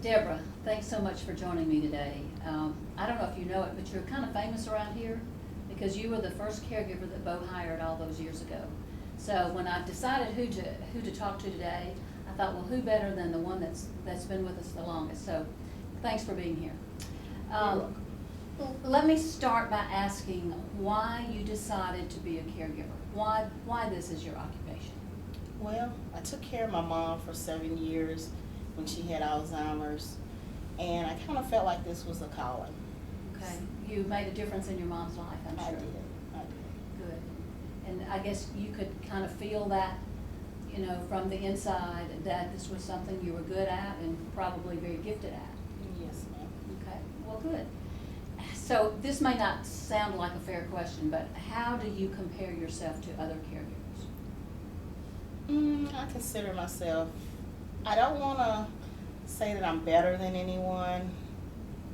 Deborah, thanks so much for joining me today. I don't know if you know it, but you're kind of famous around here because you were the first caregiver that Bo hired all those years ago. So when I decided who to talk to today, I thought, well, who better than the one that's been with us the longest? So thanks for being here. Let me start by asking why you decided to be a caregiver. Why this is your occupation? Well, I took care of my mom for 7 years when she had Alzheimer's, and I kind of felt like this was a calling. Okay, you made a difference in your mom's life, I'm sure. I did. Good. And I guess you could kind of feel that, you know, from the inside, that this was something you were good at and probably very gifted at. Yes, ma'am. Okay, well, good. So this may not sound like a fair question, but how do you compare yourself to other caregivers? I consider myself, I don't want to say that I'm better than anyone,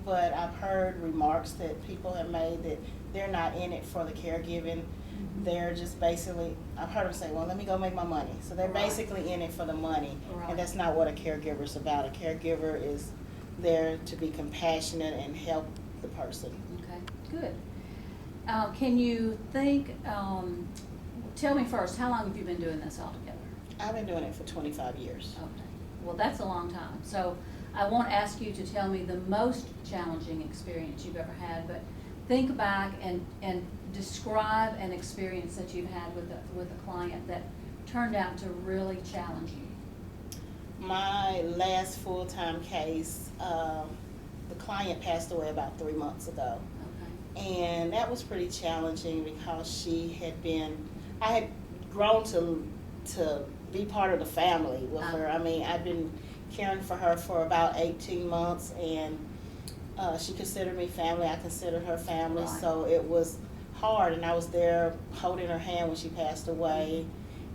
but I've heard remarks that people have made that they're not in it for the caregiving. Mm-hmm. They're just basically, I've heard them say, well, let me go make my money. So they're Right. basically in it for the money. Right. And that's not what a caregiver is about. A caregiver is there to be compassionate and help the person. Okay, good. Can you think, tell me first, how long have you been doing this altogether? I've been doing it for 25 years. Okay, well, that's a long time. So I won't ask you to tell me the most challenging experience you've ever had, but think back and describe an experience that you've had with a client that turned out to really challenge you. My last full-time case, the client passed away about 3 months ago. Okay. And that was pretty challenging because she had been, I had grown to be part of the family with her. I mean, I'd been caring for her for about 18 months, and she considered me family. I considered her family. Right. So it was hard, and I was there holding her hand when she passed away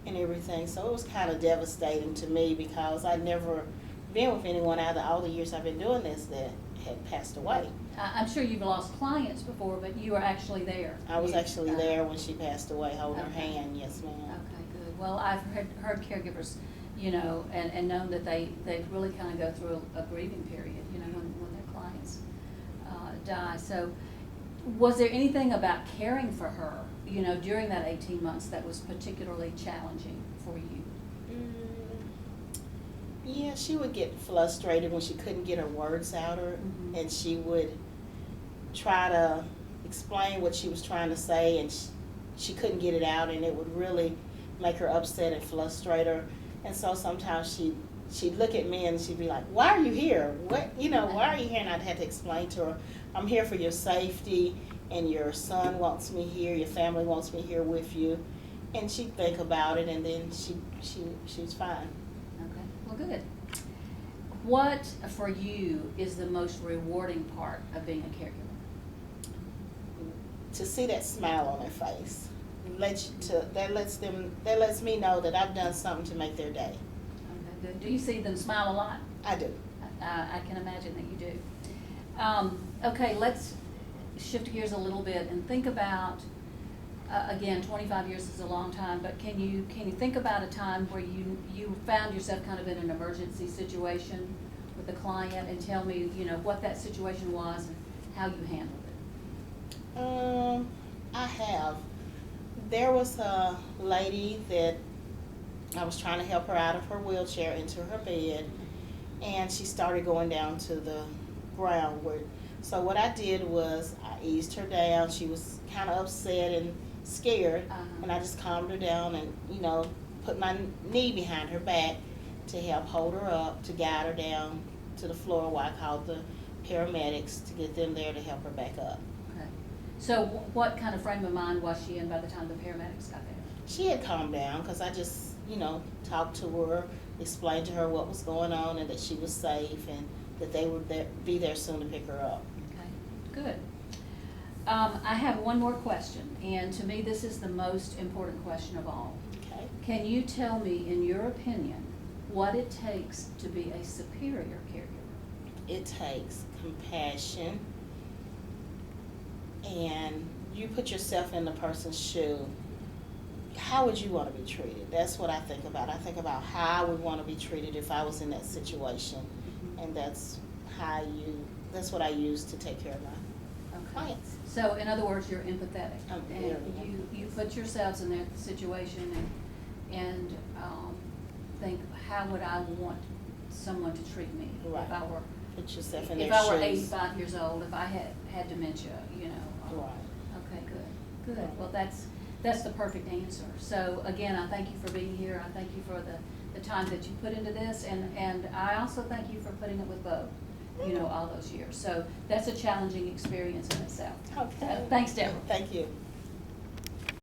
and everything. So it was kind of devastating to me because I'd never been with anyone out of all the years I've been doing this that had passed away. I'm sure you've lost clients before, but you were actually there. I was actually there when she passed away, holding her Okay. hand. Yes, ma'am. Okay, good. Well, I've heard caregivers, you know, and known that they really kind of go through a grieving period, you know, when their clients die. So was there anything about caring for her, you know, during that 18 months that was particularly challenging for you? Yeah, she would get frustrated when she couldn't get her words out, Mhm. and she would try to explain what she was trying to say, and she couldn't get it out, and it would really make her upset and frustrate her. And so sometimes she'd look at me and she'd be like, "Why are you here? What, you know, why are you here?" And I'd have to explain to her, "I'm here for your safety, and your son wants me here, your family wants me here with you." And she'd think about it, and then she's fine. Okay, well, good. What, for you, is the most rewarding part of being a caregiver? To see that smile on their face, that lets me know that I've done something to make their day. Okay, good. Do you see them smile a lot? I do. I can imagine that you do. Okay, let's shift gears a little bit and think about, again, 25 years is a long time, but can you think about a time where you found yourself kind of in an emergency situation with a client, and tell me, you know, what that situation was and how you handled it? I have. There was a lady that I was trying to help her out of her wheelchair into her bed, and she started going down to the ground. So what I did was I eased her down. She was kind of upset and scared, and I just calmed her down and, you know, put my knee behind her back to help hold her up, to guide her down to the floor while I called the paramedics to get them there to help her back up. Okay. So what kind of frame of mind was she in by the time the paramedics got there? She had calmed down because I just, you know, talked to her, explained to her what was going on and that she was safe and that they would be there soon to pick her up. Okay, good. I have one more question, and to me this is the most important question of all. Okay. Can you tell me, in your opinion, what it takes to be a superior caregiver? It takes compassion, and you put yourself in the person's shoe. How would you want to be treated? That's what I think about. I think about how I would want to be treated if I was in that situation, and that's that's what I use to take care of my Okay. clients. So in other words, you're empathetic. I'm very And you put yourselves in their situation and think, how would I want someone to treat me? Right. If I were, Put yourself in their if I were shoes. 85 years old, if I had dementia, you know. Right. Okay, good. Well, that's the perfect answer. So again, I thank you for being here. I thank you for the time that you put into this, and I also thank you for putting it with Bo, all those years. So that's a challenging experience in itself. Okay. Thanks, Deborah. Thank you.